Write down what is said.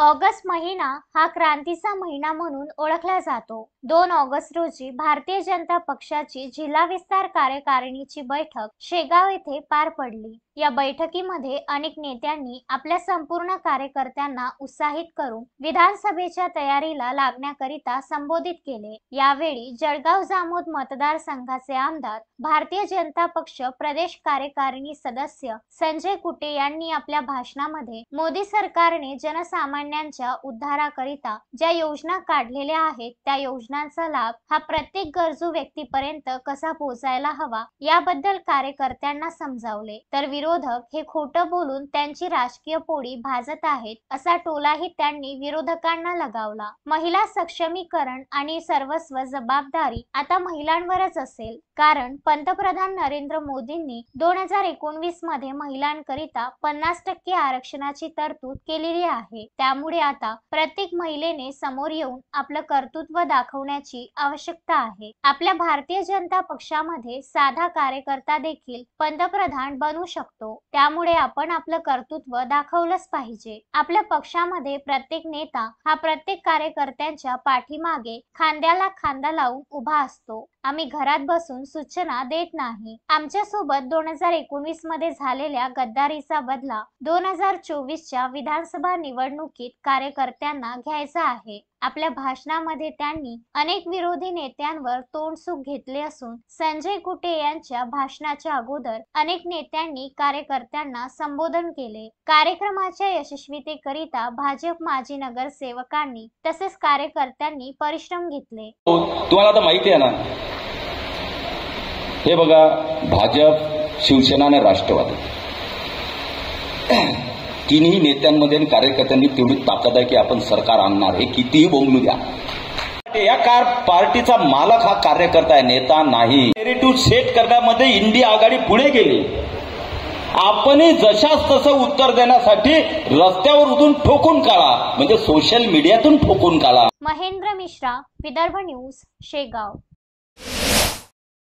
August महिना हा क्रांतीचा महिना म्हणून ओळखला जातो। 2 ऑगस्ट रोजी भारतीय जनता पक्षाची जिल्हा विस्तार कार्यकारिणीची बैठक शेगाव येथे पार पडली। या बैठकीमध्ये अनेक नेत्यांनी आपल्या संपूर्ण कार्यकर्त्यांना उत्साहित करून विधानसभेच्या तयारीला लागण्याकरिता संबोधित केले। यावेळी जळगाव जामोद मतदारसंघाचे आमदार, भारतीय जनता पक्ष प्रदेश कार्यकारिणी सदस्य संजय कुटे यांनी आपल्या भाषणामध्ये मोदी सरकारने जनसामान्यांच्या उद्धाराकरिता ज्या योजना काढलेल्या आहेत त्या योजनांचा लाभ हा प्रत्येक गरजू व्यक्तीपर्यंत कसा पोहोचायला हवा याबद्दल कार्यकर्त्यांना समजावले। तर विरोधक हे खोटं बोलून त्यांची राजकीय पोळी भाजत आहेत असा टोलाही त्यांनी विरोधकांना लगावला। महिला सक्षमीकरण आणि सर्वस्व जबाबदारी आता महिलांवरच असेल, कारण पंतप्रधान नरेंद्र मोदींनी 2019 मध्ये महिलांकरिता 50% आरक्षणाची तरतूद केलेली आहे। त्यामुळे आता प्रत्येक महिलेने समोर येऊन आपलं कर्तृत्व दाखवण्याची आवश्यकता आहे। आपल्या भारतीय जनता पक्षामध्ये साधा कार्यकर्ता देखील पंतप्रधान बनू शकतो, त्यामुळे आपण आपलं कर्तृत्व दाखवलंच पाहिजे। आपल्या पक्षामध्ये प्रत्येक नेता हा प्रत्येक कार्यकर्त्यांच्या पाठीमागे खांद्याला खांदा लावून उभा असतो। आम्ही घरात बसून सूचना देत नाही। आमच्या सोबत 2019 मध्ये झालेल्या गद्दारीचा बदला 2024च्या विधानसभा निवडणुकीत कार्यकर्त्यांना घ्यायचा आहे। आपल्या भाषणामध्ये त्यांनी अनेक विरोधी नेत्यांवर तोंडसूक घेतले असून संजय कुटे यांच्या भाषणाच्या अगोदर अनेक नेत्यांनी कार्यकर्त्यांना संबोधन केले। कार्यक्रमाच्या यशस्वीतेकरिता भाजप माजी नगरसेवकांनी तसेच कार्यकर्त्यांनी परिश्रम घेतले। तुम्हाला आता माहिती आहे ना, हे बघा, भाजप, शिवसेना आणि राष्ट्रवादी तिन्ही नेत्यांमध्ये आणि कार्यकर्त्यांनी तेवढी ताकद आहे की आपण सरकार आणणार, हे कितीही बोंबलू द्या। या पार्टीचा मालक हा कार्यकर्ता आहे, नेता नाही। नेरेटिव्ह सेट करण्यामध्ये इंडिया आघाडी पुढे गेली। आपणही जशाच तसं उत्तर देण्यासाठी रस्त्यावर उतरून ठोकून काढा, म्हणजे सोशल मीडियातून ठोकून काढा। महेंद्र मिश्रा, विदर्भ न्यूज, शेगाव।